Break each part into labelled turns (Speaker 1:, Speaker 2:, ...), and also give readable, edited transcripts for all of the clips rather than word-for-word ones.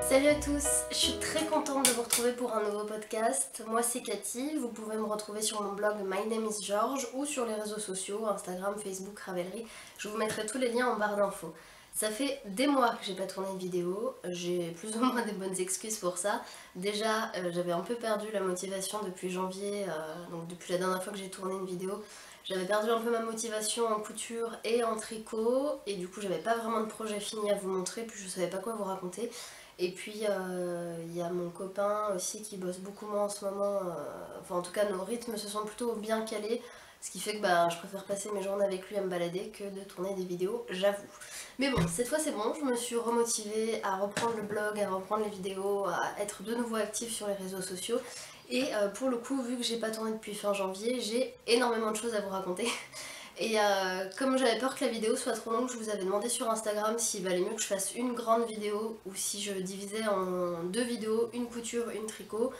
Speaker 1: Salut à tous, je suis très contente de vous retrouver pour un nouveau podcast. Moi c'est Cathy, vous pouvez me retrouver sur mon blog My Name is George ou sur les réseaux sociaux, Instagram, Facebook, Ravelry. Je vous mettrai tous les liens en barre d'infos. Ça fait des mois que j'ai pas tourné de vidéo, j'ai plus ou moins des bonnes excuses pour ça. Déjà j'avais un peu perdu la motivation depuis janvier, donc depuis la dernière fois que j'ai tourné une vidéo. J'avais perdu un peu ma motivation en couture et en tricot et du coup j'avais pas vraiment de projet fini à vous montrer, puis je savais pas quoi vous raconter. Et puis il y a mon copain aussi qui bosse beaucoup moins en ce moment, enfin en tout cas nos rythmes se sont plutôt bien calés, ce qui fait que je préfère passer mes journées avec lui à me balader que de tourner des vidéos, j'avoue. Mais bon, cette fois c'est bon, je me suis remotivée à reprendre le blog, à reprendre les vidéos, à être de nouveau active sur les réseaux sociaux. Et pour le coup, vu que j'ai pas tourné depuis fin janvier, j'ai énormément de choses à vous raconter. Et comme j'avais peur que la vidéo soit trop longue, je vous avais demandé sur Instagram s'il valait mieux que je fasse une grande vidéo ou si je divisais en deux vidéos, une couture, une tricot.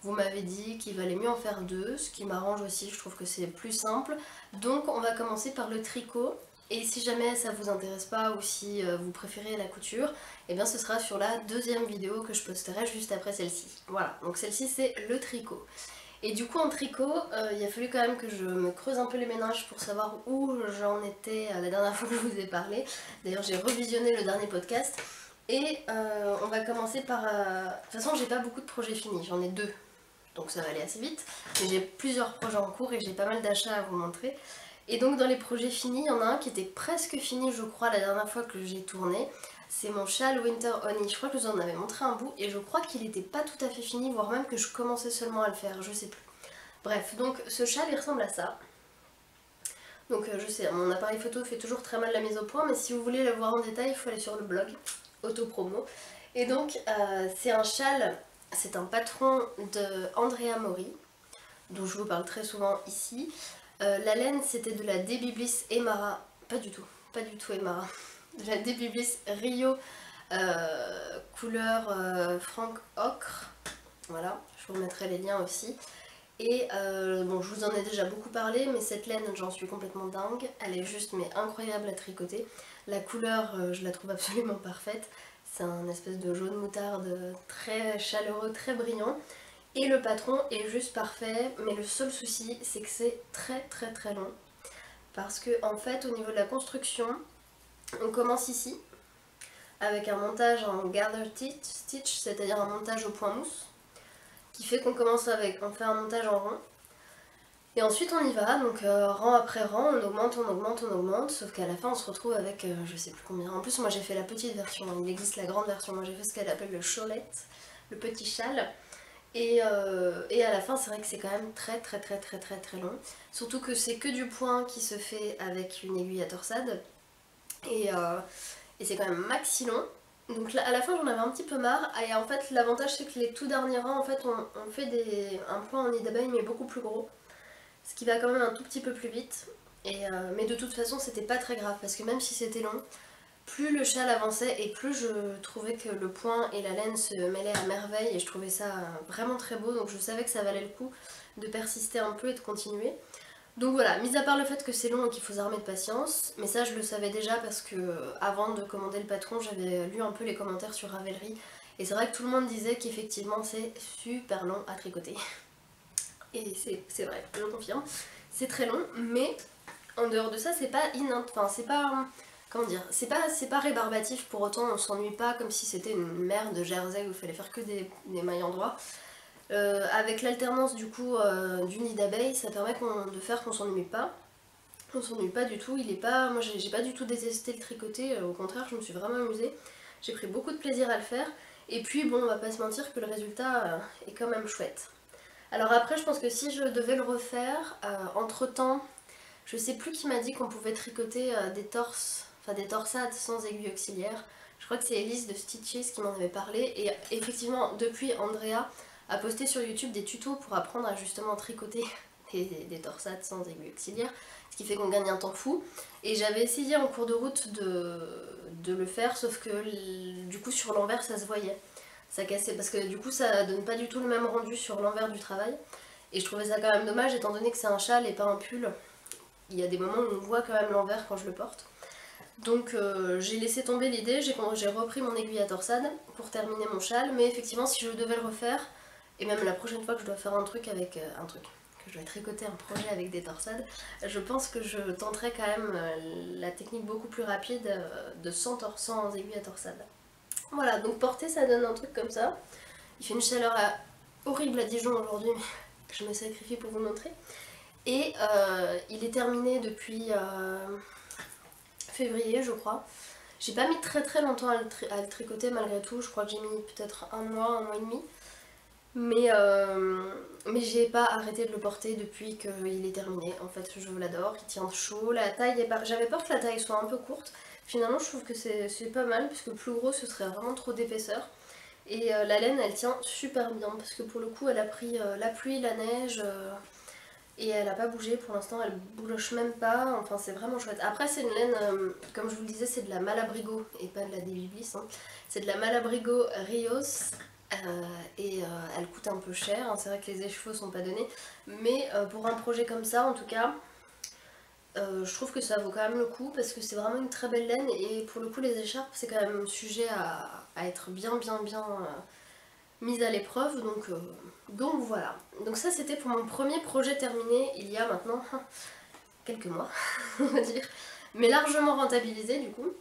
Speaker 1: Vous m'avez dit qu'il valait mieux en faire deux, ce qui m'arrange aussi, je trouve que c'est plus simple. Donc on va commencer par le tricot. Et si jamais ça vous intéresse pas ou si vous préférez la couture, eh bien ce sera sur la deuxième vidéo que je posterai juste après celle-ci. Voilà, donc celle-ci c'est le tricot. Et du coup en tricot, il a fallu quand même que je me creuse un peu les méninges pour savoir où j'en étais la dernière fois que je vous ai parlé. D'ailleurs j'ai revisionné le dernier podcast. Et on va commencer par... De toute façon j'ai pas beaucoup de projets finis, j'en ai deux. Donc ça va aller assez vite. Mais j'ai plusieurs projets en cours et j'ai pas mal d'achats à vous montrer. Et donc dans les projets finis, il y en a un qui était presque fini je crois la dernière fois que j'ai tourné. C'est mon châle Winter Honey, je crois que je vous en avais montré un bout et je crois qu'il n'était pas tout à fait fini, voire même que je commençais seulement à le faire, je sais plus. Bref, donc ce châle il ressemble à ça. Donc je sais, mon appareil photo fait toujours très mal la mise au point, mais si vous voulez le voir en détail, il faut aller sur le blog, autopromo. Et donc c'est un châle, c'est un patron de Andrea Mori, dont je vous parle très souvent ici. La laine c'était de la Debbie Bliss Emara, pas du tout Emara, de la Debbie Bliss Rio couleur Frank Ocre, voilà, je vous remettrai les liens aussi. Et bon, je vous en ai déjà beaucoup parlé, mais cette laine j'en suis complètement dingue, elle est juste mais incroyable à tricoter. La couleur je la trouve absolument parfaite, c'est un espèce de jaune moutarde très chaleureux, très brillant. Et le patron est juste parfait, mais le seul souci c'est que c'est très long. Parce que en fait au niveau de la construction, on commence ici avec un montage en gather stitch, c'est-à-dire un montage au point mousse, qui fait qu'on commence avec, on fait un montage en rond. Et ensuite on y va, donc rang après rang, on augmente, sauf qu'à la fin on se retrouve avec je sais plus combien. En plus moi j'ai fait la petite version, il existe la grande version, moi j'ai fait ce qu'elle appelle le cholette, le petit châle. Et à la fin c'est vrai que c'est quand même très long. Surtout que c'est que du point qui se fait avec une aiguille à torsade. Et c'est quand même maxi long. Donc là, à la fin j'en avais un petit peu marre. Et en fait l'avantage c'est que les tout derniers rangs en fait on fait un point en nid d'abeille mais beaucoup plus gros. Ce qui va quand même un tout petit peu plus vite. Mais de toute façon c'était pas très grave parce que même si c'était long, plus le châle avançait et plus je trouvais que le point et la laine se mêlaient à merveille et je trouvais ça vraiment très beau, donc je savais que ça valait le coup de persister un peu et de continuer. Donc voilà, mis à part le fait que c'est long et qu'il faut s'armer de patience, mais ça je le savais déjà parce que avant de commander le patron j'avais lu un peu les commentaires sur Ravelry et c'est vrai que tout le monde disait qu'effectivement c'est super long à tricoter. Et c'est vrai, je le confirme, c'est très long, mais en dehors de ça c'est pas enfin c'est pas... Comment dire, c'est pas rébarbatif, pour autant on s'ennuie pas comme si c'était une mer de Jersey où il fallait faire que des mailles endroits. Avec l'alternance du coup du nid d'abeille, ça permet de faire qu'on s'ennuie pas. On s'ennuie pas du tout, il est pas... Moi j'ai pas du tout détesté le tricoter, au contraire je me suis vraiment amusée. J'ai pris beaucoup de plaisir à le faire. Et puis bon, on va pas se mentir que le résultat est quand même chouette. Alors après je pense que si je devais le refaire, entre temps, je sais plus qui m'a dit qu'on pouvait tricoter des torses, enfin des torsades sans aiguille auxiliaire. Je crois que c'est Elise de Stitches qui m'en avait parlé. Et effectivement, depuis, Andrea a posté sur YouTube des tutos pour apprendre à justement tricoter des torsades sans aiguille auxiliaire. Ce qui fait qu'on gagne un temps fou. Et j'avais essayé en cours de route de le faire, sauf que du coup sur l'envers ça se voyait. Ça cassait, parce que du coup ça donne pas du tout le même rendu sur l'envers du travail. Et je trouvais ça quand même dommage étant donné que c'est un châle et pas un pull. Il y a des moments où on voit quand même l'envers quand je le porte. Donc j'ai laissé tomber l'idée, j'ai repris mon aiguille à torsade pour terminer mon châle, mais effectivement si je devais le refaire, et même la prochaine fois que je dois faire un truc avec que je dois tricoter un projet avec des torsades, je pense que je tenterai quand même la technique beaucoup plus rapide de 100 aiguilles à torsade. Voilà, donc porter ça donne un truc comme ça. Il fait une chaleur horrible à Dijon aujourd'hui, mais je me sacrifie pour vous montrer. Et il est terminé depuis février je crois. J'ai pas mis très longtemps à le tricoter malgré tout, je crois que j'ai mis peut-être un mois et demi. Mais j'ai pas arrêté de le porter depuis qu'il est terminé. En fait, je l'adore, il tient chaud. La taille est pas... J'avais peur que la taille soit un peu courte. Finalement, je trouve que c'est pas mal, puisque plus gros, ce serait vraiment trop d'épaisseur. Et la laine, elle tient super bien, parce que pour le coup, elle a pris la pluie, la neige, et elle a pas bougé. Pour l'instant, elle bouloche même pas. Enfin, c'est vraiment chouette. Après, c'est une laine, comme je vous le disais, c'est de la Malabrigo, et pas de la Daily Bliss. Hein. C'est de la Malabrigo Rios. Elle coûte un peu cher, hein. C'est vrai que les écheveaux sont pas donnés, mais pour un projet comme ça en tout cas, je trouve que ça vaut quand même le coup parce que c'est vraiment une très belle laine et pour le coup les écharpes c'est quand même sujet à être bien mise à l'épreuve donc voilà. Donc ça c'était pour mon premier projet terminé il y a maintenant quelques mois on va dire, mais largement rentabilisé du coup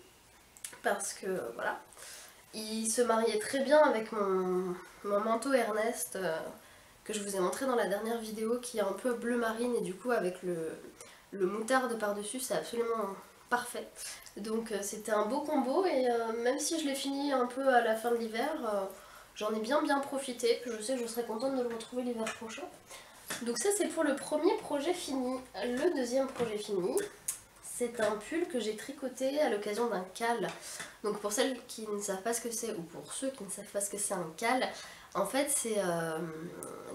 Speaker 1: parce que voilà. Il se mariait très bien avec mon manteau Ernest que je vous ai montré dans la dernière vidéo qui est un peu bleu marine et du coup avec le moutarde par-dessus c'est absolument parfait. Donc c'était un beau combo et même si je l'ai fini un peu à la fin de l'hiver, j'en ai bien profité. Je sais que je serai contente de le retrouver l'hiver prochain. Donc ça c'est pour le premier projet fini. Le deuxième projet fini, c'est un pull que j'ai tricoté à l'occasion d'un cal. Donc pour celles qui ne savent pas ce que c'est, ou pour ceux qui ne savent pas ce que c'est un cal, en fait c'est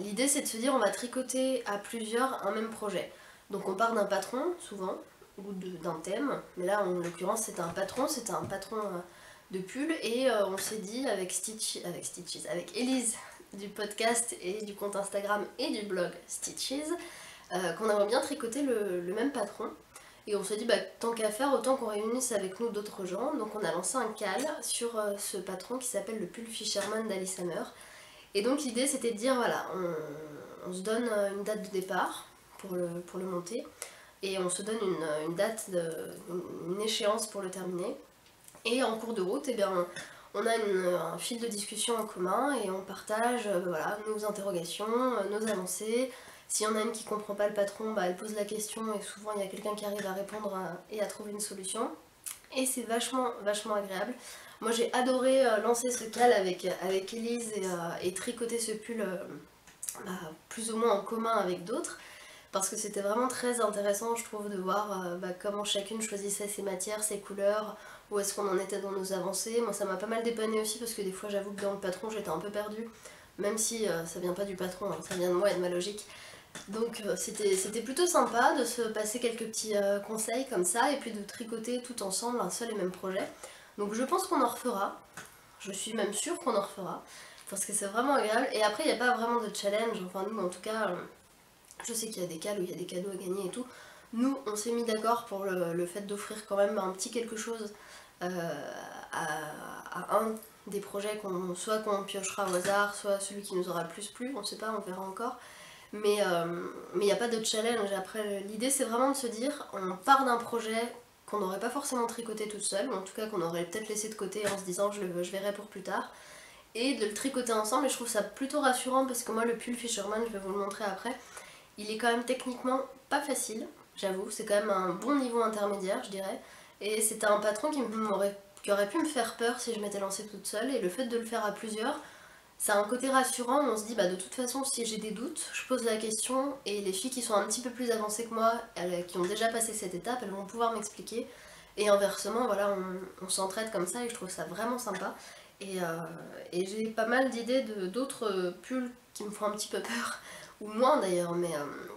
Speaker 1: l'idée c'est de se dire on va tricoter à plusieurs un même projet. Donc on part d'un patron souvent, ou d'un thème, mais là en l'occurrence c'était un patron de pull, et on s'est dit avec Elise du podcast et du compte Instagram et du blog Stitches, qu'on aimerait bien tricoter le même patron. Et on s'est dit, bah, tant qu'à faire, autant qu'on réunisse avec nous d'autres gens. Donc on a lancé un cal sur ce patron qui s'appelle le pull Fisherman d'Alice Hammer. Et donc l'idée c'était de dire, voilà, on se donne une date de départ pour le monter. Et on se donne une date, une échéance pour le terminer. Et en cours de route, eh bien, on a un fil de discussion en commun et on partage voilà, nos interrogations, nos avancées. S'il y en a une qui comprend pas le patron, bah, elle pose la question et souvent il y a quelqu'un qui arrive à répondre et à trouver une solution. Et c'est vachement agréable. Moi j'ai adoré lancer ce cal avec Elise et tricoter ce pull bah, plus ou moins en commun avec d'autres. Parce que c'était vraiment très intéressant je trouve de voir bah, comment chacune choisissait ses matières, ses couleurs, où est-ce qu'on en était dans nos avancées. Moi ça m'a pas mal dépanné aussi parce que des fois j'avoue que dans le patron j'étais un peu perdue. Même si ça vient pas du patron, hein, ça vient de moi et de ma logique. Donc c'était plutôt sympa de se passer quelques petits conseils comme ça et puis de tricoter tout ensemble un seul et même projet. Donc je pense qu'on en refera, je suis même sûre qu'on en refera, parce que c'est vraiment agréable. Et après il n'y a pas vraiment de challenge, enfin nous en tout cas, je sais qu'il y a des cals où il y a des cadeaux à gagner et tout. Nous on s'est mis d'accord pour le fait d'offrir quand même un petit quelque chose à un des projets soit qu'on piochera au hasard, soit celui qui nous aura le plus plu, on sait pas, on verra encore. Mais il n'y a pas de challenge. Après, l'idée c'est vraiment de se dire, on part d'un projet qu'on n'aurait pas forcément tricoté toute seule, ou en tout cas qu'on aurait peut-être laissé de côté en se disant je verrai pour plus tard, et de le tricoter ensemble. Et je trouve ça plutôt rassurant parce que moi le pull Fisherman, je vais vous le montrer après, il est quand même techniquement pas facile, j'avoue, c'est quand même un bon niveau intermédiaire je dirais, et c'était un patron qui aurait pu me faire peur si je m'étais lancée toute seule, et le fait de le faire à plusieurs, ça a un côté rassurant, on se dit bah de toute façon si j'ai des doutes, je pose la question et les filles qui sont un petit peu plus avancées que moi, qui ont déjà passé cette étape, elles vont pouvoir m'expliquer. Et inversement, voilà, on s'entraide comme ça et je trouve ça vraiment sympa. Et j'ai pas mal d'idées d'autres pulls qui me font un petit peu peur, ou moins d'ailleurs, mais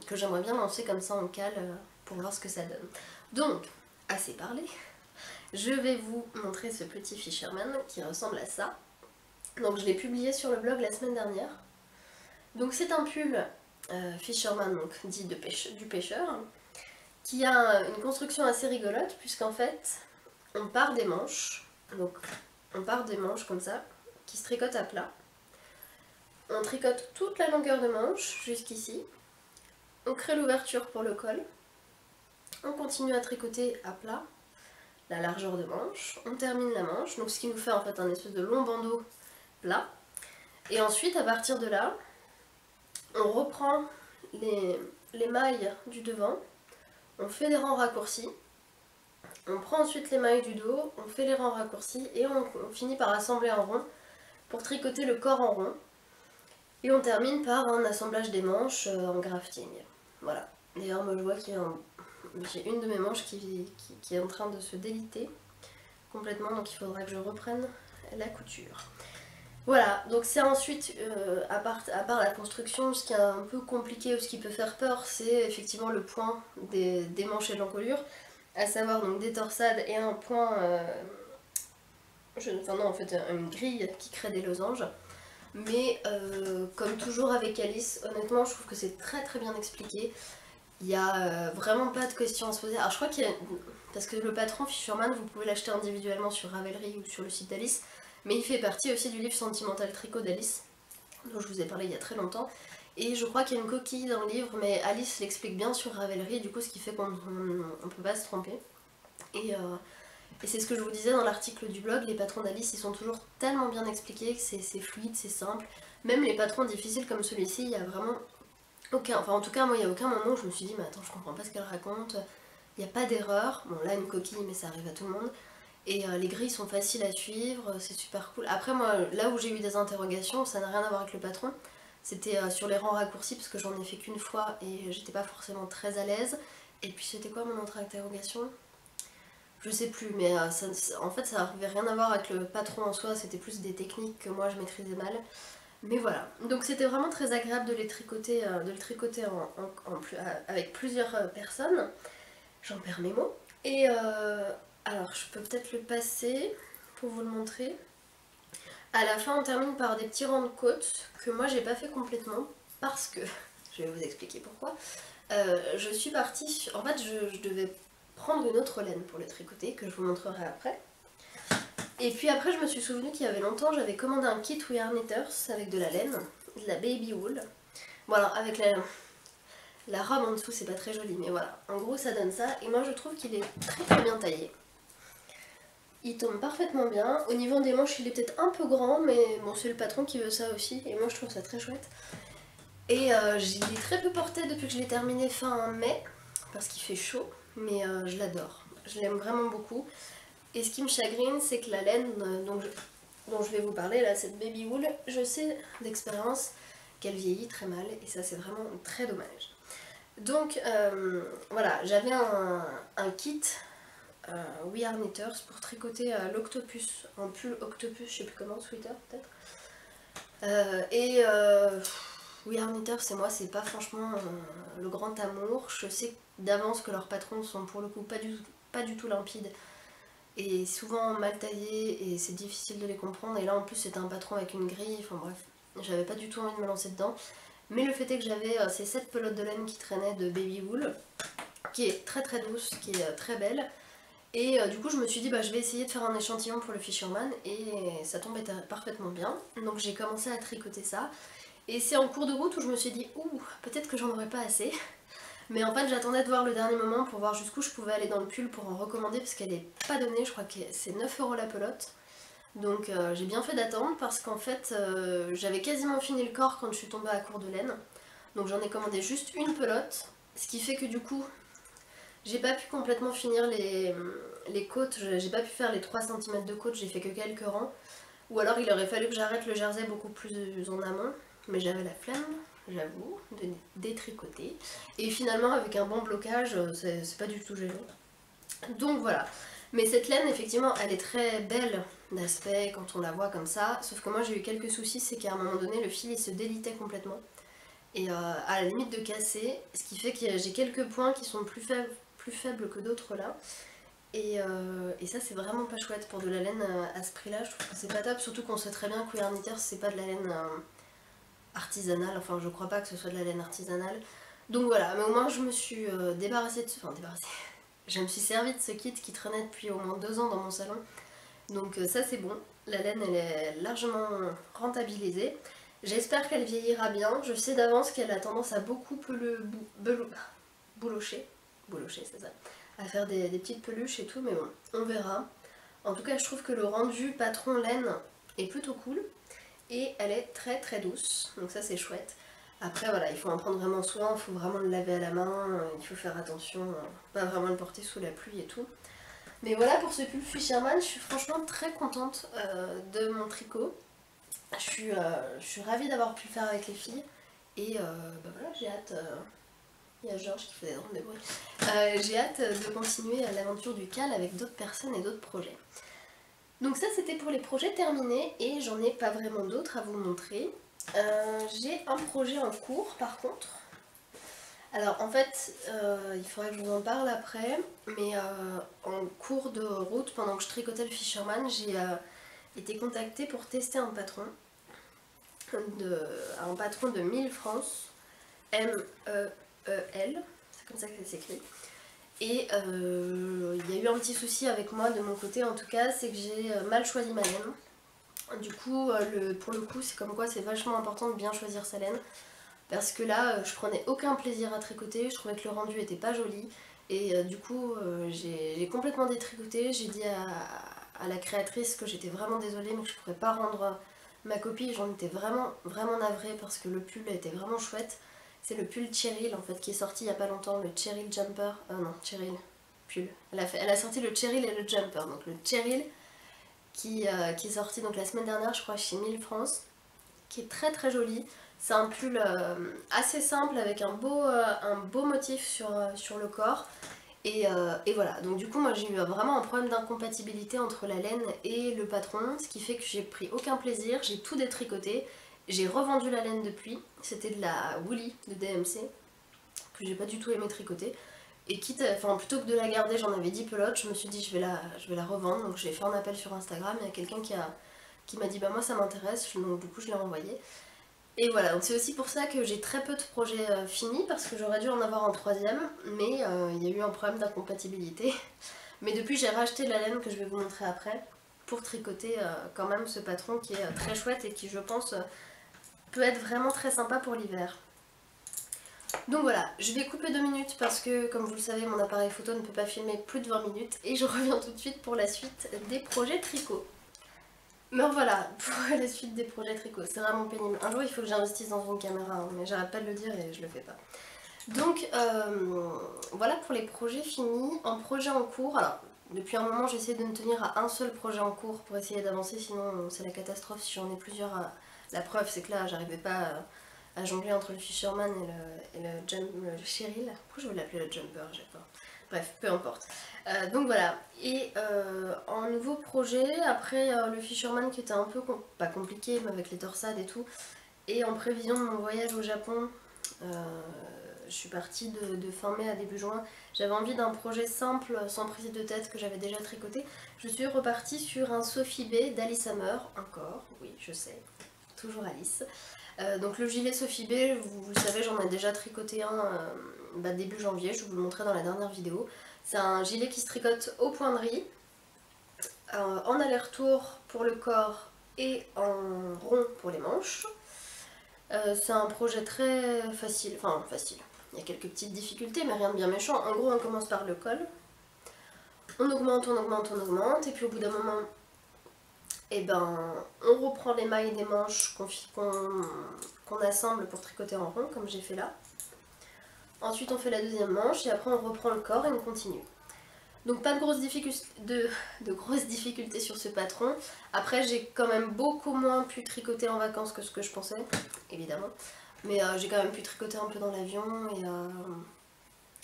Speaker 1: que j'aimerais bien lancer comme ça en cale pour voir ce que ça donne. Donc, assez parlé, je vais vous montrer ce petit Fisherman qui ressemble à ça. Donc je l'ai publié sur le blog la semaine dernière. Donc c'est un pull Fisherman, donc dit du pêcheur, qui a une construction assez rigolote puisqu'en fait on part des manches, donc on part des manches comme ça, qui se tricotent à plat. On tricote toute la longueur de manche jusqu'ici. On crée l'ouverture pour le col. On continue à tricoter à plat la largeur de manche. On termine la manche, donc ce qui nous fait en fait un espèce de long bandeau plat. Et ensuite, à partir de là, on reprend les mailles du devant. On fait des rangs raccourcis. On prend ensuite les mailles du dos, on fait les rangs raccourcis et on finit par assembler en rond pour tricoter le corps en rond. Et on termine par un assemblage des manches en grafting. Voilà. D'ailleurs, moi je vois qu'il y a j'ai une de mes manches qui est en train de se déliter complètement, donc il faudra que je reprenne la couture. Voilà, donc c'est ensuite, à part la construction, ce qui est un peu compliqué ou ce qui peut faire peur, c'est effectivement le point des manches et de l'encolure, à savoir donc des torsades et un point, enfin non en fait une grille qui crée des losanges. Mais comme toujours avec Alice, honnêtement je trouve que c'est très très bien expliqué. Il n'y a vraiment pas de questions à se poser. Alors je crois qu'il y a... Parce que le patron Fisherman, vous pouvez l'acheter individuellement sur Ravelry ou sur le site d'Alice. Mais il fait partie aussi du livre Sentimental Tricot d'Alice, dont je vous ai parlé il y a très longtemps. Et je crois qu'il y a une coquille dans le livre, mais Alice l'explique bien sur Ravelry, du coup ce qui fait qu'on ne peut pas se tromper. Et c'est ce que je vous disais dans l'article du blog, les patrons d'Alice ils sont toujours tellement bien expliqués que c'est fluide, c'est simple. Même les patrons difficiles comme celui-ci, il y a vraiment aucun... Enfin en tout cas moi il n'y a aucun moment où je me suis dit mais attends je comprends pas ce qu'elle raconte, il n'y a pas d'erreur. Bon là une coquille mais ça arrive à tout le monde. Et les grilles sont faciles à suivre, c'est super cool. Après moi là où j'ai eu des interrogations, ça n'a rien à voir avec le patron, c'était sur les rangs raccourcis parce que j'en ai fait qu'une fois et j'étais pas forcément très à l'aise. Et puis c'était quoi mon autre interrogation? Je sais plus, mais en fait ça n'avait rien à voir avec le patron en soi, c'était plus des techniques que moi je maîtrisais mal. Mais voilà, donc c'était vraiment très agréable de les tricoter, de le tricoter avec plusieurs personnes. J'en perds mes mots. Et alors je peux peut-être le passer pour vous le montrer. À la fin on termine par des petits rangs de côtes que moi j'ai pas fait complètement parce que, je vais vous expliquer pourquoi. Je suis partie, en fait je devais prendre une autre laine pour le tricoter que je vous montrerai après. Et puis après je me suis souvenu qu'il y avait longtemps j'avais commandé un kit We Are Knitters avec de la laine, de la baby wool. Voilà, avec la robe en dessous c'est pas très joli mais voilà, en gros ça donne ça et moi je trouve qu'il est très très bien taillé. Il tombe parfaitement bien, au niveau des manches il est peut-être un peu grand mais bon c'est le patron qui veut ça aussi et moi je trouve ça très chouette. Et je l'ai très peu porté depuis que je l'ai terminé fin mai parce qu'il fait chaud mais je l'adore, je l'aime vraiment beaucoup. Et ce qui me chagrine, c'est que la laine dont je vais vous parler, là, cette baby wool, je sais d'expérience qu'elle vieillit très mal et ça c'est vraiment très dommage. Donc voilà, j'avais un kit We Are Knitters pour tricoter l'octopus, un pull octopus, je sais plus comment, sweater peut-être. We Are Knitters et moi c'est pas franchement le grand amour. Je sais d'avance que leurs patrons sont pour le coup pas du tout limpides et souvent mal taillés et c'est difficile de les comprendre. Et là en plus c'était un patron avec une grille, enfin bref, j'avais pas du tout envie de me lancer dedans. Mais le fait est que j'avais ces 7 pelotes de laine qui traînaient de baby wool, qui est très très douce, qui est très belle. Et du coup je me suis dit bah je vais essayer de faire un échantillon pour le Fisherman et ça tombait parfaitement bien. Donc j'ai commencé à tricoter ça. Et c'est en cours de route où je me suis dit ouh peut-être que j'en aurais pas assez. Mais en fait j'attendais de voir le dernier moment pour voir jusqu'où je pouvais aller dans le pull pour en recommander parce qu'elle est pas donnée, je crois que c'est 9 € la pelote. Donc j'ai bien fait d'attendre parce qu'en fait j'avais quasiment fini le corps quand je suis tombée à court de laine. Donc j'en ai commandé juste une pelote, ce qui fait que du coup j'ai pas pu complètement finir les côtes, j'ai pas pu faire les 3 cm de côte, j'ai fait que quelques rangs. Ou alors il aurait fallu que j'arrête le jersey beaucoup plus en amont, mais j'avais la flemme, j'avoue, de détricoter. Et finalement avec un bon blocage, c'est pas du tout gênant. Donc voilà. Mais cette laine effectivement elle est très belle d'aspect quand on la voit comme ça, sauf que moi j'ai eu quelques soucis, c'est qu'à un moment donné le fil il se délitait complètement. Et à la limite de casser, ce qui fait que j'ai quelques points qui sont plus faibles que d'autres là. Et ça c'est vraiment pas chouette pour de la laine à ce prix là, je trouve que c'est pas top, surtout qu'on sait très bien que We Are Knitters c'est pas de la laine artisanale, enfin je crois pas que ce soit de la laine artisanale. Donc voilà, mais au moins je me suis débarrassée de... Enfin débarrassée... je me suis servi de ce kit qui traînait depuis au moins 2 ans dans mon salon. Donc ça c'est bon, la laine elle est largement rentabilisée. J'espère qu'elle vieillira bien, je sais d'avance qu'elle a tendance à beaucoup boulocher, c'est ça, à faire des petites peluches et tout, mais bon, on verra. En tout cas je trouve que le rendu patron laine est plutôt cool et elle est très très douce, donc ça c'est chouette. Après voilà, il faut en prendre vraiment soin, il faut vraiment le laver à la main, il faut faire attention, pas vraiment le porter sous la pluie et tout. Mais voilà pour ce pull Fisherman, je suis franchement très contente de mon tricot. Je suis ravie d'avoir pu le faire avec les filles. Et bah voilà, j'ai hâte... il y a Georges qui fait des drôles de bruit. J'ai hâte de continuer l'aventure du cal avec d'autres personnes et d'autres projets. Donc ça c'était pour les projets terminés et j'en ai pas vraiment d'autres à vous montrer. J'ai un projet en cours par contre. Alors en fait, il faudrait que je vous en parle après, mais en cours de route, pendant que je tricotais le Fisherman, j'ai été contactée pour tester un patron de 1000 France, M-E-E-L, c'est comme ça que ça s'écrit. Et il y a eu un petit souci avec moi de mon côté en tout cas, c'est que j'ai mal choisi ma laine. Du coup, pour le coup, c'est comme quoi c'est vachement important de bien choisir sa laine. Parce que là, je prenais aucun plaisir à tricoter, je trouvais que le rendu était pas joli. Et du coup, j'ai complètement détricoté. J'ai dit à la créatrice que j'étais vraiment désolée, mais que je pourrais pas rendre ma copie. J'en étais vraiment, vraiment navrée parce que le pull était vraiment chouette. C'est le pull Cheryl en fait qui est sorti il y a pas longtemps, le Cheryl Jumper. Non, Cheryl pull. Elle a sorti le Cheryl et le Jumper. Donc le Cheryl qui est sorti donc la semaine dernière, je crois, chez 1000 France, qui est très très joli. C'est un pull assez simple avec un beau motif sur le corps. Et voilà, donc du coup moi j'ai eu vraiment un problème d'incompatibilité entre la laine et le patron, ce qui fait que j'ai pris aucun plaisir, j'ai tout détricoté, j'ai revendu la laine depuis, c'était de la Woolly de DMC, que j'ai pas du tout aimé tricoter. Et plutôt que de la garder, j'en avais 10 pelotes, je me suis dit je vais la revendre, donc j'ai fait un appel sur Instagram, il y a quelqu'un qui m'a dit bah moi ça m'intéresse, donc du coup je l'ai envoyé. Et voilà, donc c'est aussi pour ça que j'ai très peu de projets finis, parce que j'aurais dû en avoir un troisième, mais il y a eu un problème d'incompatibilité. Mais depuis j'ai racheté la laine que je vais vous montrer après, pour tricoter quand même ce patron qui est très chouette et qui je pense peut être vraiment très sympa pour l'hiver. Donc voilà, je vais couper 2 minutes parce que comme vous le savez mon appareil photo ne peut pas filmer plus de 20 minutes et je reviens tout de suite pour la suite des projets tricot. Mais voilà, pour la suite des projets tricot, c'est vraiment pénible. Un jour il faut que j'investisse dans une caméra, hein, mais j'arrête pas de le dire et je le fais pas. Donc voilà pour les projets finis. En projet en cours, alors depuis un moment j'essaie de me tenir à un seul projet en cours pour essayer d'avancer, sinon c'est la catastrophe si j'en ai plusieurs. La preuve c'est que là j'arrivais pas à jongler entre le Fisherman et le Cheryl. Pourquoi je veux l'appeler le Jumper, j'ai peur. Bref, peu importe. Donc voilà, et en nouveau projet, après le Fisherman qui était un peu, pas compliqué, mais avec les torsades et tout, et en prévision de mon voyage au Japon, je suis partie de fin mai à début juin, j'avais envie d'un projet simple, sans prise de tête, que j'avais déjà tricoté. Je suis repartie sur un Sophie B d'Alice Hammer, encore, oui je sais, toujours Alice. Donc le gilet Sophie B, vous le savez, j'en ai déjà tricoté un début janvier, je vous le montrais dans la dernière vidéo. C'est un gilet qui se tricote au point de riz, en aller-retour pour le corps et en rond pour les manches. C'est un projet très facile, enfin facile, il y a quelques petites difficultés mais rien de bien méchant. En gros on commence par le col, on augmente, on augmente, on augmente, et puis au bout d'un moment, et ben, on reprend les mailles des manches qu'on assemble pour tricoter en rond, comme j'ai fait là. Ensuite on fait la deuxième manche et après on reprend le corps et on continue. Donc pas de grosses difficultés sur ce patron. Après j'ai quand même beaucoup moins pu tricoter en vacances que ce que je pensais, évidemment. Mais j'ai quand même pu tricoter un peu dans l'avion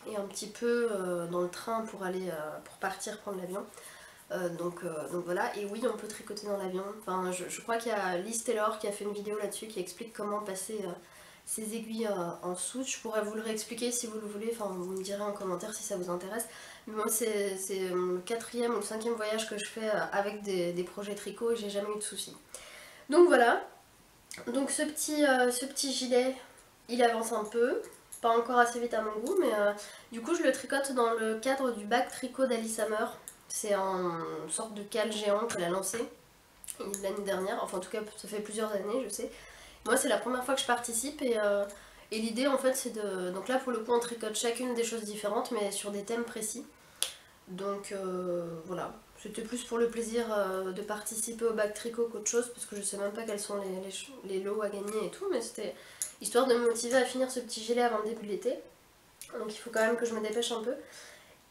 Speaker 1: et un petit peu dans le train pour partir prendre l'avion. Donc voilà, et oui on peut tricoter dans l'avion. Enfin je crois qu'il y a Liz Taylor qui a fait une vidéo là-dessus qui explique comment passer ces aiguilles en soude. Je pourrais vous le réexpliquer si vous le voulez, enfin vous me direz en commentaire si ça vous intéresse. Mais moi c'est le 4e ou le 5e voyage que je fais avec des projets tricot et j'ai jamais eu de soucis. Donc voilà, donc ce petit gilet il avance un peu. pas encore assez vite à mon goût, mais du coup je le tricote dans le cadre du bac tricot d'Alice Hammer. C'est une sorte de cale géant qu'elle a lancé l'année dernière, enfin en tout cas ça fait plusieurs années je sais. Moi c'est la première fois que je participe et l'idée en fait c'est de... Donc là pour le coup on tricote chacune des choses différentes mais sur des thèmes précis. Donc voilà, c'était plus pour le plaisir de participer au bac tricot qu'autre chose parce que je sais même pas quels sont les lots à gagner et tout, mais c'était histoire de me motiver à finir ce petit gilet avant le début de l'été. Donc il faut quand même que je me dépêche un peu.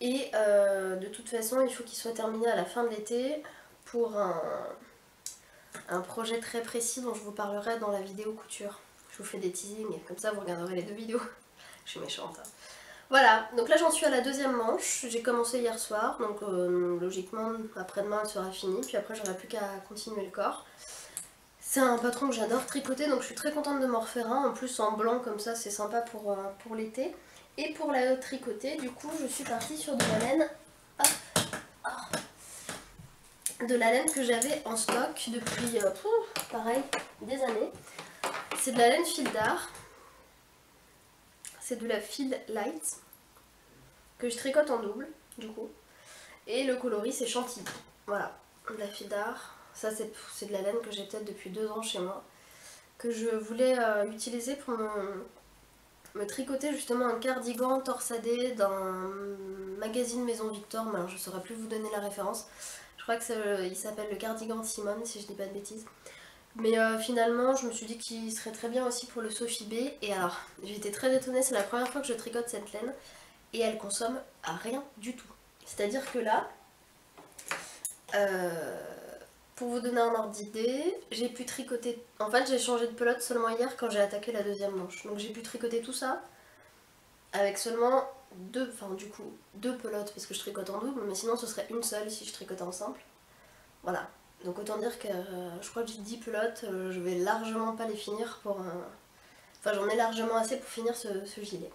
Speaker 1: Et de toute façon il faut qu'il soit terminé à la fin de l'été pour un projet très précis dont je vous parlerai dans la vidéo couture. Je vous fais des teasings, comme ça vous regarderez les deux vidéos. Je suis méchante. Hein. Voilà, donc là j'en suis à la deuxième manche, j'ai commencé hier soir, donc logiquement après-demain elle sera finie, puis après j'aurai plus qu'à continuer le corps. C'est un patron que j'adore tricoter, donc je suis très contente de m'en refaire un, en plus en blanc comme ça c'est sympa pour l'été. Et pour la tricoter, du coup je suis partie sur de la laine, de la laine que j'avais en stock depuis, pareil, des années. C'est de la laine fil d'art. C'est de la fil light que je tricote en double du coup et le coloris c'est chantilly, voilà, de la fil d'art. Ça c'est de la laine que j'ai peut-être depuis 2 ans chez moi, que je voulais utiliser pour me tricoter justement un cardigan torsadé d'un magazine Maison Victor, mais alors je saurais plus vous donner la référence, je crois que il s'appelle le cardigan Simone si je dis pas de bêtises. Mais finalement, je me suis dit qu'il serait très bien aussi pour le Sophie B. Et alors, j'ai été très étonnée, c'est la première fois que je tricote cette laine. Et elle consomme rien du tout. C'est-à-dire que là, pour vous donner un ordre d'idée, j'ai pu tricoter... En fait, j'ai changé de pelote seulement hier quand j'ai attaqué la deuxième manche. Donc j'ai pu tricoter tout ça avec seulement deux pelotes parce que je tricote en double. Mais sinon, ce serait une seule si je tricotais en simple. Voilà. Donc autant dire que je crois que j'ai 10 pelotes, je vais largement pas les finir pour un... Enfin j'en ai largement assez pour finir ce gilet.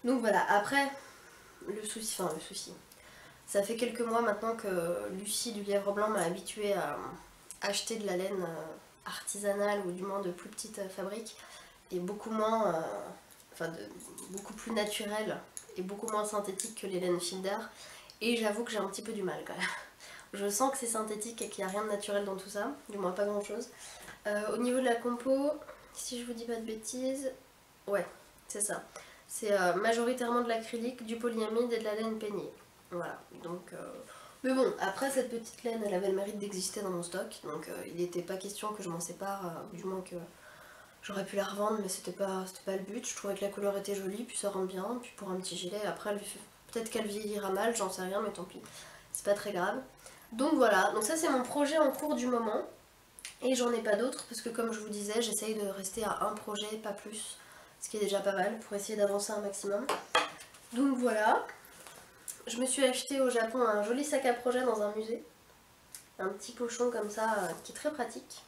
Speaker 1: Donc voilà, après le souci, ça fait quelques mois maintenant que Lucie du Lièvre Blanc m'a habituée à acheter de la laine artisanale ou du moins de plus petite fabrique et beaucoup moins, beaucoup plus naturelle et beaucoup moins synthétique que les laines fil d'art. Et j'avoue que j'ai un petit peu du mal quand même. Je sens que c'est synthétique et qu'il n'y a rien de naturel dans tout ça, du moins pas grand chose. Au niveau de la compo, si je vous dis pas de bêtises, ouais, c'est ça. C'est majoritairement de l'acrylique, du polyamide et de la laine peignée. Voilà, donc... Mais bon, après cette petite laine, elle avait le mérite d'exister dans mon stock, donc il n'était pas question que je m'en sépare, du moins que j'aurais pu la revendre, mais c'était pas le but. Je trouvais que la couleur était jolie, puis ça rend bien, puis pour un petit gilet, après peut-être qu'elle vieillira mal, j'en sais rien, mais tant pis, c'est pas très grave. Donc voilà, donc ça c'est mon projet en cours du moment, et j'en ai pas d'autres, parce que comme je vous disais, j'essaye de rester à un projet, pas plus, ce qui est déjà pas mal, pour essayer d'avancer un maximum. Donc voilà, je me suis acheté au Japon un joli sac à projet dans un musée, un petit pochon comme ça, qui est très pratique,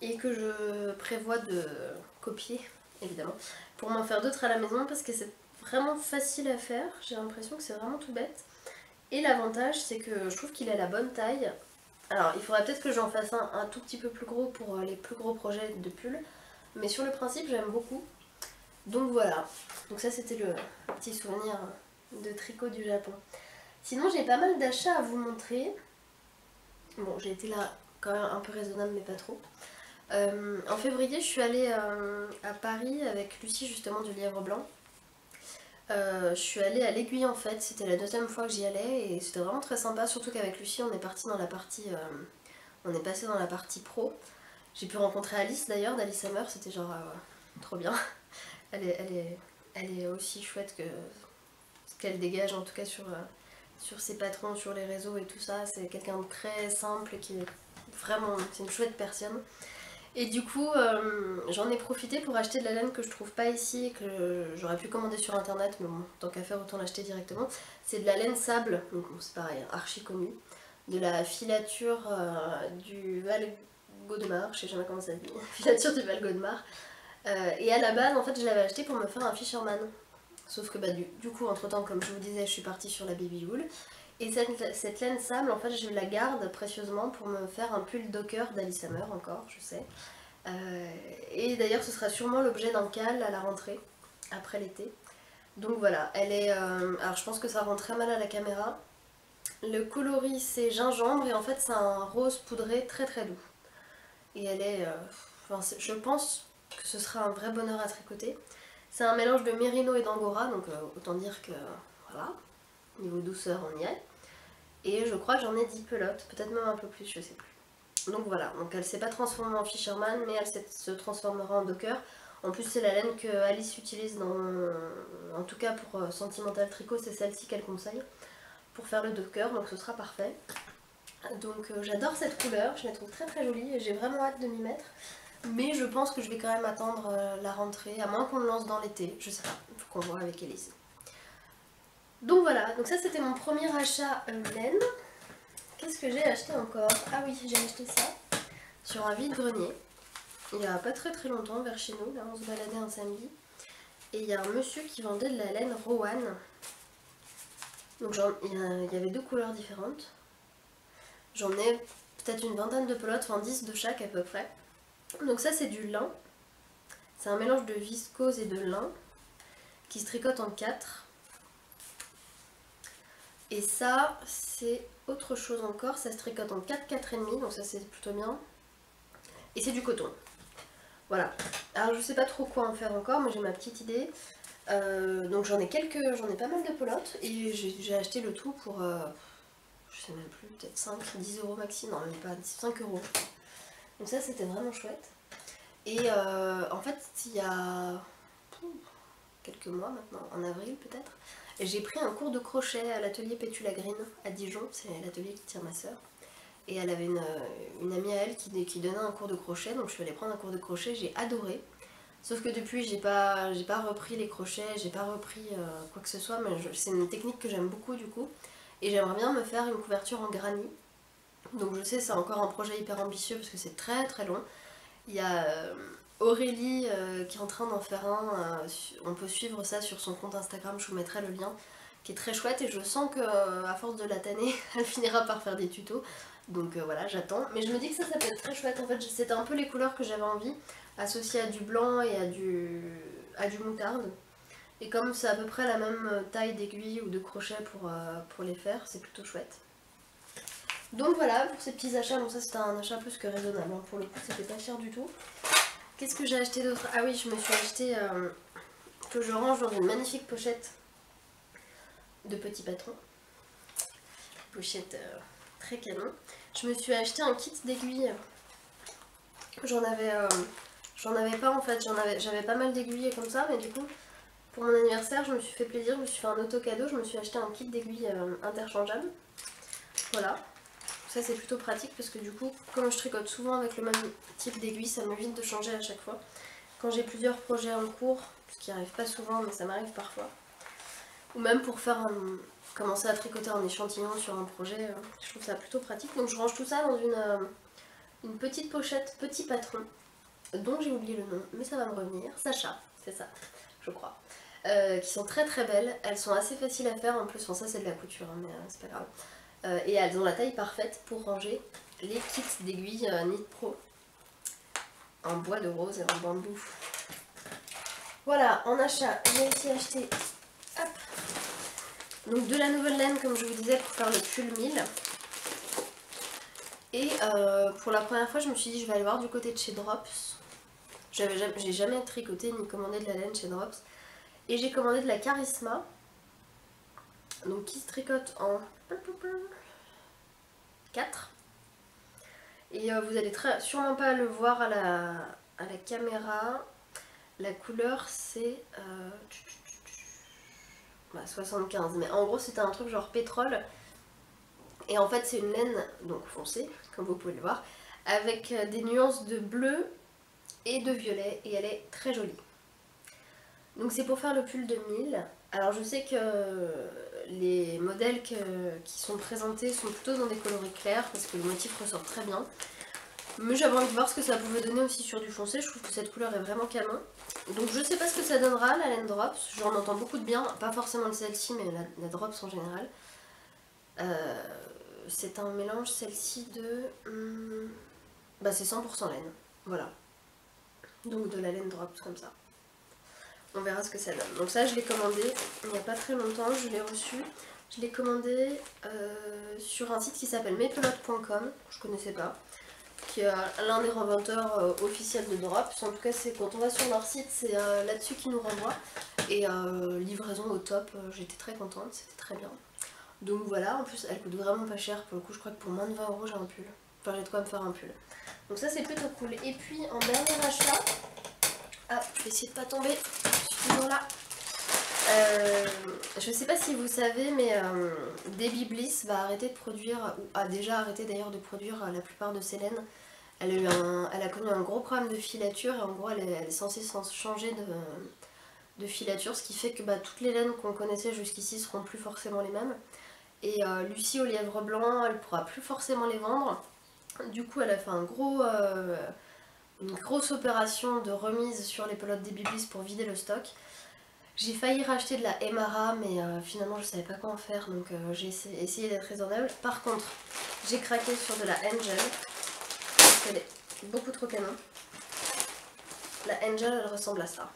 Speaker 1: et que je prévois de copier, évidemment, pour m'en faire d'autres à la maison, parce que c'est vraiment facile à faire, j'ai l'impression que c'est vraiment tout bête. Et l'avantage c'est que je trouve qu'il a la bonne taille. Alors il faudrait peut-être que j'en fasse un tout petit peu plus gros pour les plus gros projets de pull. Mais sur le principe j'aime beaucoup. Donc voilà. Donc ça c'était le petit souvenir de tricot du Japon. Sinon j'ai pas mal d'achats à vous montrer. Bon j'ai été là quand même un peu raisonnable mais pas trop. En février je suis allée à Paris avec Lucie justement du Lièvre Blanc. Je suis allée à l'Aiguille en fait, c'était la deuxième fois que j'y allais et c'était vraiment très sympa, surtout qu'avec Lucie on est parti dans la partie, on est passé dans la partie pro. J'ai pu rencontrer Alice d'ailleurs, d'Alice Hammer, c'était genre trop bien. Elle est aussi chouette que ce qu'elle dégage en tout cas sur ses patrons, sur les réseaux et tout ça. C'est quelqu'un de très simple et qui est vraiment, c'est une chouette personne. Et du coup, j'en ai profité pour acheter de la laine que je trouve pas ici, que j'aurais pu commander sur internet, mais bon, tant qu'à faire, autant l'acheter directement. C'est de la laine sable, donc c'est pareil, archi connu, de la filature du Val-Gaudemar, je sais jamais comment ça se dit, filature du Val-Gaudemar. Et à la base, en fait, je l'avais acheté pour me faire un Fisherman. Sauf que bah, du coup, entre temps, comme je vous disais, je suis partie sur la baby wool. Et cette laine sable, en fait, je la garde précieusement pour me faire un pull docker d'Alice Hammer, encore, je sais. Et d'ailleurs, ce sera sûrement l'objet d'un cal à la rentrée. après l'été. Donc voilà, elle est... alors je pense que ça rend très mal à la caméra. Le coloris c'est gingembre et en fait c'est un rose poudré très très doux. Et elle est... enfin, je pense que ce sera un vrai bonheur à tricoter. C'est un mélange de mérino et d'angora, donc autant dire que voilà, niveau douceur on y est. Et je crois que j'en ai 10 pelotes, peut-être même un peu plus, je sais plus. Donc voilà, donc elle s'est pas transformée en Fisherman, mais elle se transformera en Docker. En plus c'est la laine que Alice utilise dans... En tout cas pour Sentimental Tricot, c'est celle-ci qu'elle conseille pour faire le Docker, donc ce sera parfait. Donc j'adore cette couleur, je la trouve très très jolie et j'ai vraiment hâte de m'y mettre. Mais je pense que je vais quand même attendre la rentrée, à moins qu'on le lance dans l'été, je sais pas, il faut qu'on voit avec Elise. Donc voilà, donc ça c'était mon premier achat laine. Qu'est-ce que j'ai acheté encore? Ah oui, j'ai acheté ça sur un vide-grenier. Il y a pas très très longtemps vers chez nous, là on se baladait un samedi. Et il y a un monsieur qui vendait de la laine Rowan. Donc il y avait deux couleurs différentes. J'en ai peut-être une vingtaine de pelotes, enfin 10 de chaque à peu près. Donc ça c'est du lin. C'est un mélange de viscose et de lin qui se tricote en 4. Et ça c'est autre chose encore, ça se tricote en 4, 4,5, donc ça c'est plutôt bien. Et c'est du coton. Voilà. Alors je sais pas trop quoi en faire encore, mais j'ai ma petite idée. Donc j'en ai pas mal de pelotes et j'ai acheté le tout pour, je sais même plus, peut-être 5, 10 euros maxi, non même pas, 5 euros. Donc ça c'était vraiment chouette. Et en fait il y a quelques mois maintenant, en avril peut-être, j'ai pris un cours de crochet à l'atelier Pétula Green à Dijon, c'est l'atelier qui tient ma soeur. Et elle avait une amie à elle qui donnait un cours de crochet, donc je suis allée prendre un cours de crochet, j'ai adoré. Sauf que depuis j'ai pas repris les crochets, j'ai pas repris quoi que ce soit, mais c'est une technique que j'aime beaucoup du coup. Et j'aimerais bien me faire une couverture en granit. Donc je sais c'est encore un projet hyper ambitieux parce que c'est très très long. Il y a Aurélie qui est en train d'en faire un, on peut suivre ça sur son compte Instagram, je vous mettrai le lien, qui est très chouette et je sens que à force de la tanner, elle finira par faire des tutos. Donc voilà, j'attends. Mais je me dis que ça peut être très chouette. En fait, c'était un peu les couleurs que j'avais envie, associées à du blanc et à du moutarde. Et comme c'est à peu près la même taille d'aiguille ou de crochet pour les faire, c'est plutôt chouette. Donc voilà, pour ces petits achats, bon ça c'était un achat plus que raisonnable, hein. Pour le coup c'était pas cher du tout. Qu'est-ce que j'ai acheté d'autre? Ah oui, je me suis acheté, que je range dans une magnifique pochette de petit patron. Pochette très canon. Je me suis acheté un kit d'aiguilles. J'en avais pas en fait, j'avais pas mal d'aiguilles comme ça, mais du coup pour mon anniversaire je me suis fait plaisir, je me suis fait un auto cadeau, je me suis acheté un kit d'aiguilles interchangeable. Voilà, ça c'est plutôt pratique parce que du coup comme je tricote souvent avec le même type d'aiguille, ça m'évite de changer à chaque fois. Quand j'ai plusieurs projets en cours, ce qui arrive pas souvent mais ça m'arrive parfois, ou même pour commencer à tricoter en échantillon sur un projet, je trouve ça plutôt pratique. Donc je range tout ça dans une petite pochette petit patron, dont j'ai oublié le nom, mais ça va me revenir, Sacha, c'est ça, je crois. Qui sont très très belles, elles sont assez faciles à faire en plus, enfin ça c'est de la couture, hein, mais c'est pas grave. Et elles ont la taille parfaite pour ranger les kits d'aiguilles Knit Pro en bois de rose et en bambou. Voilà, en achat, j'ai aussi acheté hop, donc de la nouvelle laine comme je vous disais pour faire le pull 1000. Et pour la première fois je me suis dit je vais aller voir du côté de chez Drops. J'ai jamais tricoté ni commandé de la laine chez Drops. Et j'ai commandé de la Charisma, donc qui se tricote en 4. Et vous allez sûrement pas le voir à la caméra. La couleur c'est 75, mais en gros c'était un truc genre pétrole. Et en fait c'est une laine donc foncée, comme vous pouvez le voir, avec des nuances de bleu et de violet, et elle est très jolie. Donc c'est pour faire le pull de 1000. Alors je sais que les modèles qui sont présentés sont plutôt dans des coloris clairs parce que le motif ressort très bien. Mais j'avais envie de voir ce que ça pouvait donner aussi sur du foncé, je trouve que cette couleur est vraiment canon. Donc je sais pas ce que ça donnera, la laine Drops, j'en entends beaucoup de bien, pas forcément de celle-ci mais la Drops en général. C'est un mélange celle-ci de... bah c'est 100% laine, voilà. Donc de la laine Drops comme ça. on verra ce que ça donne. Donc ça je l'ai commandé il n'y a pas très longtemps, je l'ai reçu. Je l'ai commandé sur un site qui s'appelle mepelote.com, je connaissais pas, qui est l'un des revendeurs officiels de Drops. En tout cas, c'est quand on va sur leur site, c'est là-dessus qu'ils nous renvoient. Et livraison au top, j'étais très contente, c'était très bien. Donc voilà, en plus elle coûte vraiment pas cher, pour le coup je crois que pour moins de 20 € j'ai un pull. Enfin j'ai de quoi me faire un pull. Donc ça c'est plutôt cool. Et puis en dernier achat, ah je vais essayer de pas tomber, je suis toujours là. Je sais pas si vous savez mais Debbie Bliss va arrêter de produire, ou a déjà arrêté d'ailleurs de produire la plupart de ses laines. Elle a connu un gros problème de filature et en gros elle est censée changer de filature, ce qui fait que toutes les laines qu'on connaissait jusqu'ici seront plus forcément les mêmes. Et Lucie au lièvre blanc, elle pourra plus forcément les vendre. Du coup elle a fait une grosse opération de remise sur les pelotes Debbie Bliss pour vider le stock. J'ai failli racheter de la Emara mais finalement je savais pas quoi en faire, donc j'ai essayé d'être raisonnable. Par contre j'ai craqué sur de la Angel parce qu'elle est beaucoup trop canon. La Angel elle ressemble à ça.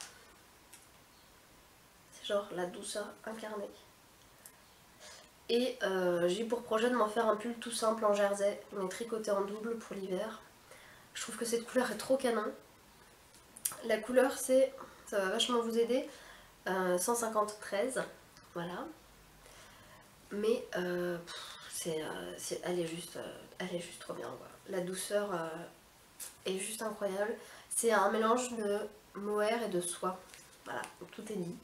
Speaker 1: C'est genre la douceur incarnée. Et j'ai pour projet de m'en faire un pull tout simple en jersey, mais tricoté en double pour l'hiver. Je trouve que cette couleur est trop canon. La couleur c'est, ça va vachement vous aider, 150-13, voilà. Mais elle est juste trop bien, quoi. La douceur est juste incroyable. C'est un mélange de mohair et de soie, voilà, donc tout est dit.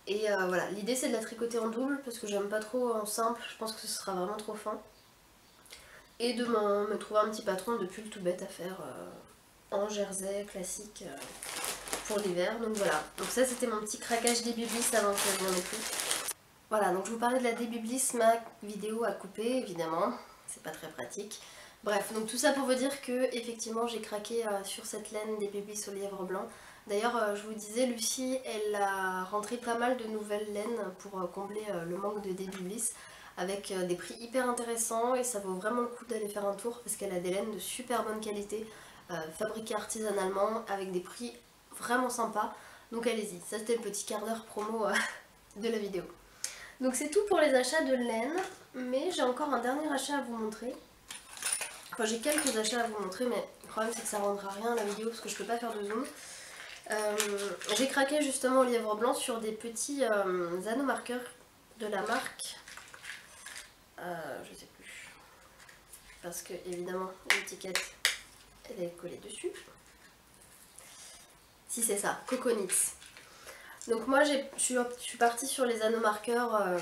Speaker 1: Et voilà, l'idée c'est de la tricoter en double parce que j'aime pas trop en simple, je pense que ce sera vraiment trop fin. Et de me trouver un petit patron de pull tout bête à faire en jersey classique pour l'hiver. Donc voilà, donc ça c'était mon petit craquage Debbie Bliss avant que je n'en ai plus. Voilà, donc je vous parlais de la Debbie Bliss, ma vidéo a coupé évidemment, c'est pas très pratique. Bref, donc tout ça pour vous dire que effectivement j'ai craqué sur cette laine Debbie Bliss au lièvre blanc. D'ailleurs, je vous disais, Lucie, elle a rentré pas mal de nouvelles laines pour combler le manque de Debbie Bliss avec des prix hyper intéressants et ça vaut vraiment le coup d'aller faire un tour parce qu'elle a des laines de super bonne qualité, fabriquées artisanalement avec des prix vraiment sympas. Donc allez-y, ça c'était le petit quart d'heure promo de la vidéo. Donc c'est tout pour les achats de laine, mais j'ai encore un dernier achat à vous montrer. Enfin j'ai quelques achats à vous montrer, mais le problème c'est que ça rendra rien à la vidéo parce que je peux pas faire de zoom. J'ai craqué justement au lièvre blanc sur des petits anneaux marqueurs de la marque, je sais plus, parce que évidemment l'étiquette elle est collée dessus. Si c'est ça, Coconix. Donc moi je suis partie sur les anneaux marqueurs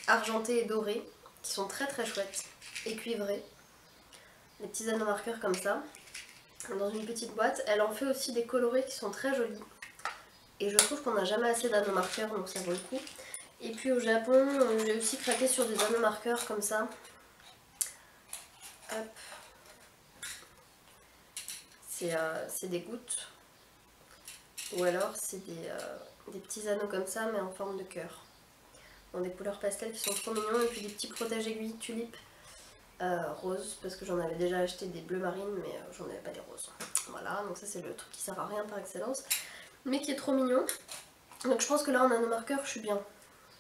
Speaker 1: argentés et dorés, qui sont très très chouettes, et cuivrés. Les petits anneaux marqueurs comme ça, dans une petite boîte. Elle en fait aussi des colorés qui sont très jolis. Et je trouve qu'on n'a jamais assez d'anneaux marqueurs, donc ça vaut le coup. Et puis au Japon, j'ai aussi craqué sur des anneaux marqueurs comme ça. Hop. C'est des gouttes. Ou alors c'est des petits anneaux comme ça, mais en forme de cœur. Dans des couleurs pastel qui sont trop mignons. Et puis des petits protège-aiguilles tulipes roses, parce que j'en avais déjà acheté des bleus marines, mais j'en avais pas des roses. Voilà, donc ça c'est le truc qui sert à rien par excellence, mais qui est trop mignon. Donc je pense que là en anneau marqueur je suis bien.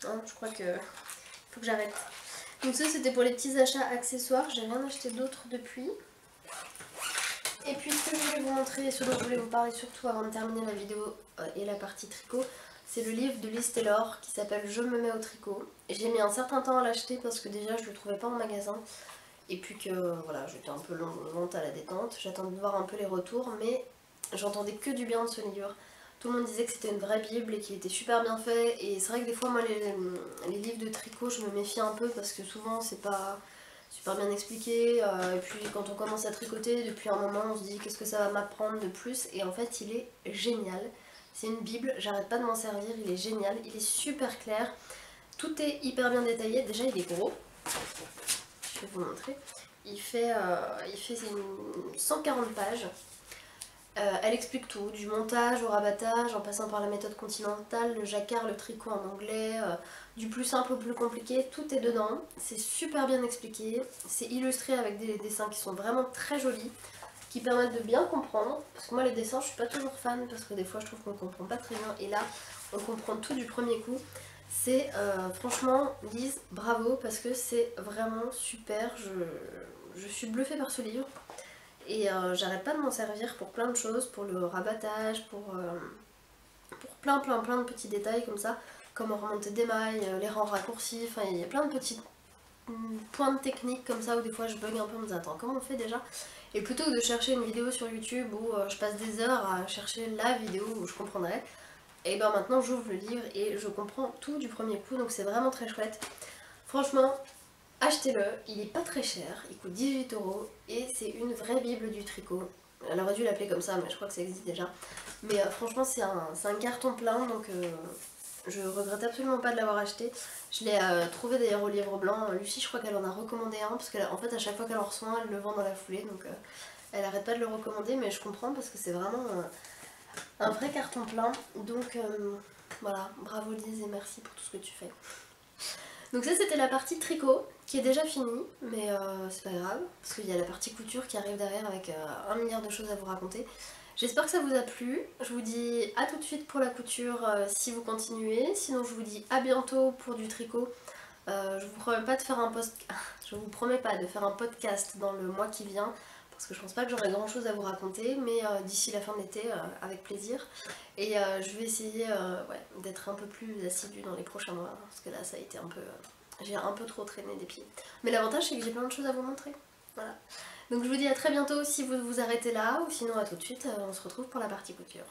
Speaker 1: Hein, je crois que faut que j'arrête. Donc ça c'était pour les petits achats accessoires, j'ai rien acheté d'autre depuis. Et puis ce que je voulais vous montrer, ce dont je voulais vous parler surtout avant de terminer la vidéo et la partie tricot, c'est le livre de Liz Taylor qui s'appelle Je me mets au tricot. J'ai mis un certain temps à l'acheter parce que déjà je le trouvais pas en magasin. Et puis que voilà, j'étais un peu lente à la détente, j'attendais de voir un peu les retours, mais j'entendais que du bien de ce livre. Tout le monde disait que c'était une vraie bible et qu'il était super bien fait, et c'est vrai que des fois moi les livres de tricot je me méfie un peu parce que souvent c'est pas super bien expliqué, et puis quand on commence à tricoter depuis un moment on se dit qu'est-ce que ça va m'apprendre de plus, et en fait il est génial. C'est une bible, j'arrête pas de m'en servir, il est génial, il est super clair, tout est hyper bien détaillé, déjà il est gros. Je vais vous montrer. Il fait 140 pages. Elle explique tout, du montage au rabattage, en passant par la méthode continentale, le jacquard, le tricot en anglais, du plus simple au plus compliqué, tout est dedans. C'est super bien expliqué, c'est illustré avec des dessins qui sont vraiment très jolis. qui permettent de bien comprendre, parce que moi les dessins je suis pas toujours fan, parce que des fois je trouve qu'on comprend pas très bien, et là on comprend tout du premier coup. C'est franchement, Lise, bravo, parce que c'est vraiment super, je suis bluffée par ce livre, et j'arrête pas de m'en servir pour plein de choses, pour le rabattage, pour plein de petits détails comme ça, comment remonter des mailles, les rangs raccourcis, enfin il y a plein de petits points de technique comme ça où des fois je bug un peu en me disant attends comment on fait déjà, et plutôt que de chercher une vidéo sur YouTube où je passe des heures à chercher la vidéo où je comprendrais, et ben maintenant j'ouvre le livre et je comprends tout du premier coup, donc c'est vraiment très chouette. Franchement, achetez-le, il est pas très cher, il coûte 18 € et c'est une vraie bible du tricot. Elle aurait dû l'appeler comme ça, mais je crois que ça existe déjà. Mais franchement, c'est un carton plein, donc je regrette absolument pas de l'avoir acheté. Je l'ai trouvé d'ailleurs au livre blanc. Lucie, je crois qu'elle en a recommandé un, parce qu'en fait, à chaque fois qu'elle en reçoit un, elle le vend dans la foulée, donc elle arrête pas de le recommander, mais je comprends parce que c'est vraiment un vrai carton plein. Donc voilà, bravo Lise et merci pour tout ce que tu fais. Donc ça c'était la partie tricot qui est déjà finie, mais c'est pas grave, parce qu'il y a la partie couture qui arrive derrière avec 1 milliard de choses à vous raconter. J'espère que ça vous a plu, je vous dis à tout de suite pour la couture si vous continuez, sinon je vous dis à bientôt pour du tricot. Je vous promets pas de faire je vous promets pas de faire un podcast dans le mois qui vient, parce que je pense pas que j'aurai grand chose à vous raconter, mais d'ici la fin de l'été, avec plaisir. Et je vais essayer ouais, d'être un peu plus assidue dans les prochains mois, parce que là ça a été un peu... j'ai un peu trop traîné des pieds. Mais l'avantage c'est que j'ai plein de choses à vous montrer. Voilà. Donc je vous dis à très bientôt si vous vous arrêtez là, ou sinon à tout de suite, on se retrouve pour la partie couture.